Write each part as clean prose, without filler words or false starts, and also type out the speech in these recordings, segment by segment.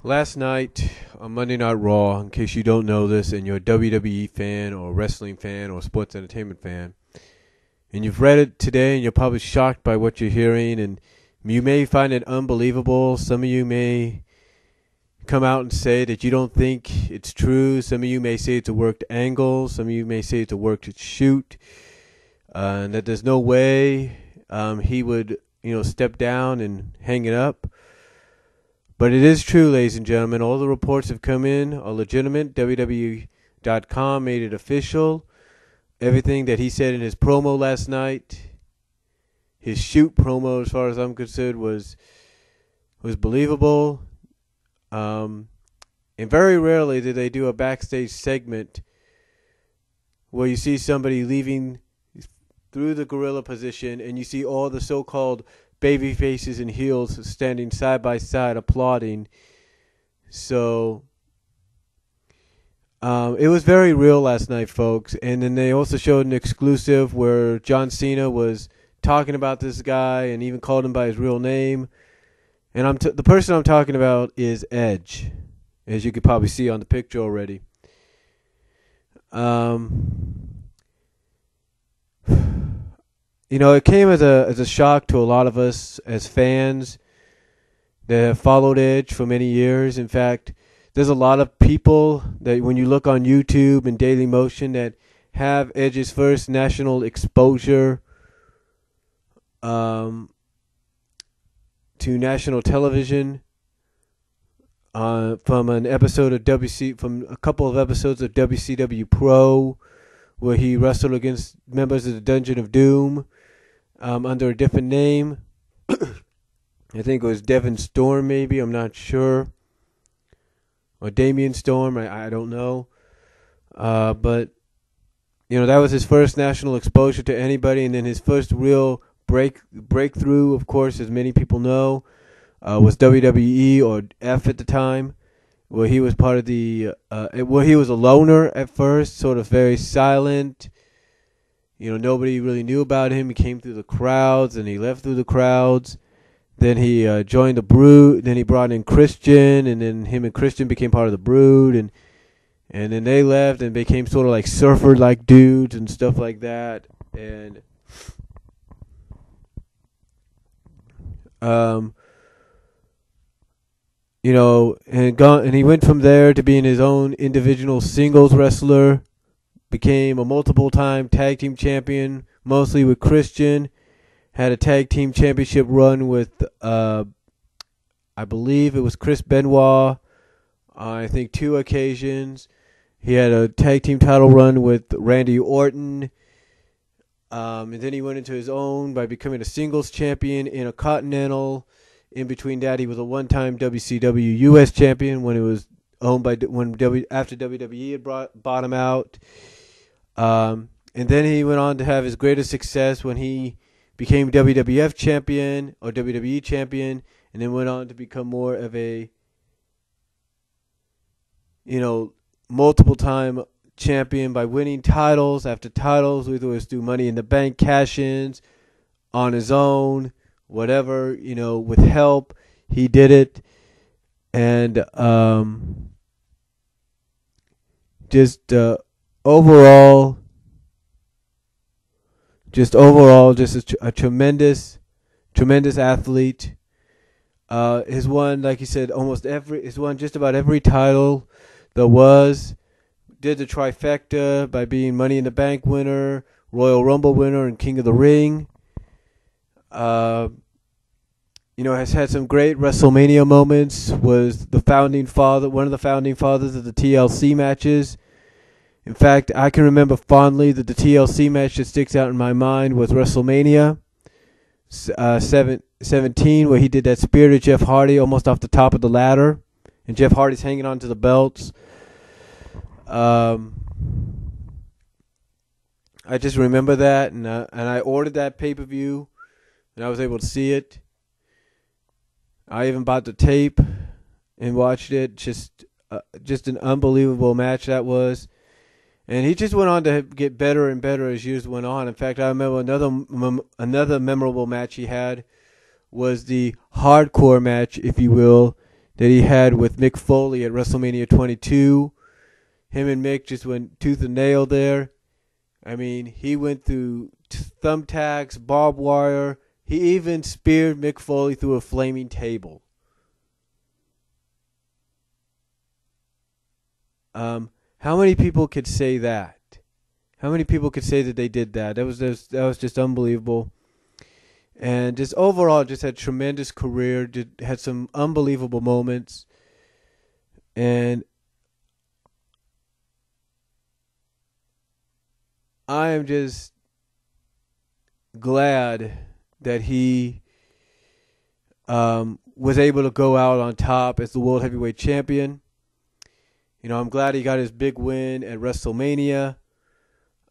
Last night on Monday Night Raw, in case you don't know this and you're a WWE fan or a wrestling fan or a sports entertainment fan, and you've read it today and you're probably shocked by what you're hearing, and you may find it unbelievable. Some of you may come out and say that you don't think it's true. Some of you may say it's a worked angle. Some of you may say it's a worked shoot, and that there's no way he would, step down and hang it up. But it is true, ladies and gentlemen. All the reports have come in, are legitimate. WWE.com made it official. Everything that he said in his promo last night, his shoot promo, as far as I'm concerned, was believable. And very rarely do they do a backstage segment where you see somebody leaving through the gorilla position and you see all the so-called baby faces and heels standing side by side applauding. So it was very real last night, folks. And then they also showed an exclusive where John Cena was talking about this guy and even called him by his real name. And the person I'm talking about is Edge, as you could probably see on the picture already. It came as a shock to a lot of us as fans that have followed Edge for many years. In fact, there's a lot of people that when you look on YouTube and Daily Motion that have Edge's first national exposure to national television from a couple of episodes of WCW Pro, where he wrestled against members of the Dungeon of Doom under a different name. I think it was Devon Storm, maybe. I'm not sure. Or Damian Storm. I don't know. But, that was his first national exposure to anybody. And then his first real breakthrough, of course, as many people know, was WWE or F at the time, where he was part of where he was a loner at first, sort of very silent. Nobody really knew about him. He came through the crowds and he left through the crowds. Then he joined the Brood. Then he brought in Christian, and then him and Christian became part of the Brood, and then they left and became sort of like surfer-like dudes and stuff like that. And and he went from there to being his own individual singles wrestler. Became a multiple-time tag team champion, mostly with Christian. Had a tag team championship run with, I believe it was Chris Benoit, I think 2 occasions. He had a tag team title run with Randy Orton. And then he went into his own by becoming a singles champion in a Continental. In between that, he was a one-time WCW US champion when it was owned by after WWE had bought him out. And then he went on to have his greatest success when he became WWF champion or WWE champion, and then went on to become more of a, multiple time champion by winning titles after titles, whether it was through Money in the Bank cash-ins, on his own, whatever, with help, he did it. And just overall, just a tremendous athlete. Has won, like you said, has won just about every title there was. Did the trifecta by being Money in the Bank winner, Royal Rumble winner, and King of the Ring. Has had some great WrestleMania moments. Was one of the founding fathers of the TLC matches. In fact, I can remember fondly that the TLC match that sticks out in my mind was WrestleMania 17, where he did that spear to Jeff Hardy almost off the top of the ladder, and Jeff Hardy's hanging onto the belts. I just remember that, and I ordered that pay-per-view, and I was able to see it. I even bought the tape and watched it. Just an unbelievable match that was. And he just went on to get better and better as years went on. In fact, I remember another memorable match he had was the hardcore match, if you will, that he had with Mick Foley at WrestleMania 22. Him and Mick just went tooth and nail there. I mean, he went through thumbtacks, barbed wire. He even speared Mick Foley through a flaming table. How many people could say that? How many people could say that they did that? That was just unbelievable. And just overall, just had a tremendous career. Had some unbelievable moments. And I am just glad that he was able to go out on top as the World Heavyweight Champion. You know, I'm glad he got his big win at WrestleMania.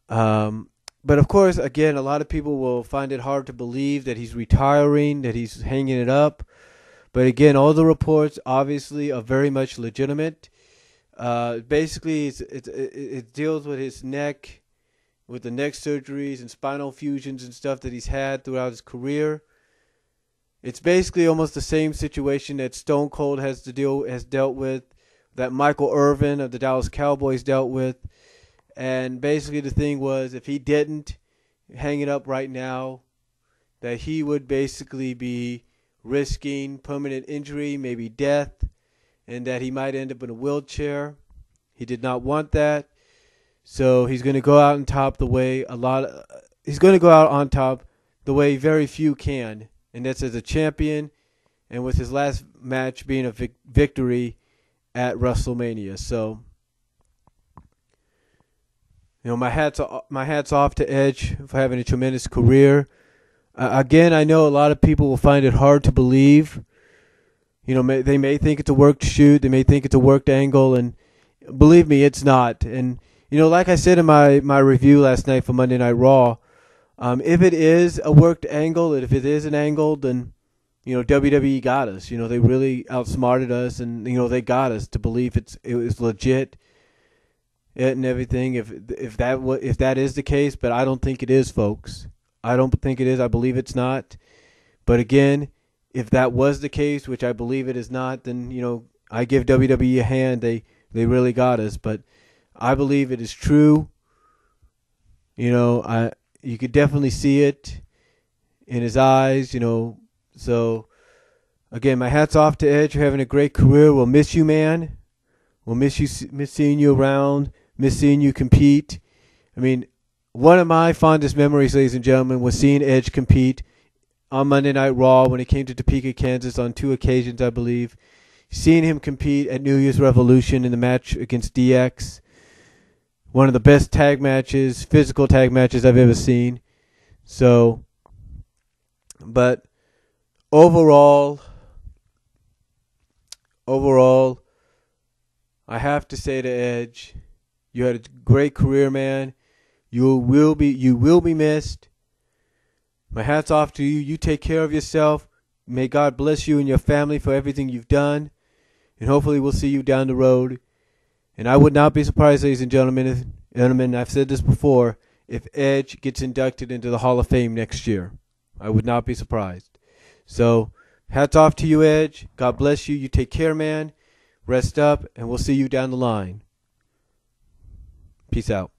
But of course, again, a lot of people will find it hard to believe that he's retiring, that he's hanging it up. But again, all the reports obviously are very much legitimate. Basically, it deals with his neck, with the neck surgeries and spinal fusions and stuff that he's had throughout his career. It's basically almost the same situation that Stone Cold has dealt with, that Michael Irvin of the Dallas Cowboys dealt with. And basically the thing was, if he didn't hang it up right now, that he would basically be risking permanent injury, maybe death, and that he might end up in a wheelchair. He did not want that. So he's going to go out on top the way very few can, and that's as a champion, and with his last match being a victory at WrestleMania. So, you know, my hat's off to Edge for having a tremendous career. Again, I know a lot of people will find it hard to believe. You know, they may think it's a worked shoot, they may think it's a worked angle, and believe me, it's not. And you know, like I said in my review last night for Monday Night Raw, if it is a worked angle, and if it is an angle, then, you know, WWE got us. You know, they really outsmarted us, and, you know, they got us to believe it was legit and everything. If that is the case, but I don't think it is, folks. I don't think it is. I believe it's not. But again, if that was the case, which I believe it is not, then, you know, I give WWE a hand. They really got us. But I believe it is true. You know, you could definitely see it in his eyes, you know. So, again, my hat's off to Edge. You're having a great career. We'll miss you, man. We'll miss seeing you around, miss seeing you compete. I mean, one of my fondest memories, ladies and gentlemen, was seeing Edge compete on Monday Night Raw when he came to Topeka, Kansas on 2 occasions, I believe. Seeing him compete at New Year's Revolution in the match against DX. One of the best physical tag matches I've ever seen. So, but overall, I have to say to Edge, you had a great career, man. You will be missed. My hat's off to you. You take care of yourself. May God bless you and your family for everything you've done. And hopefully we'll see you down the road. And I would not be surprised, ladies and gentlemen, I've said this before, if Edge gets inducted into the Hall of Fame next year. I would not be surprised. So, hats off to you, Edge. God bless you. You take care, man. Rest up, and we'll see you down the line. Peace out.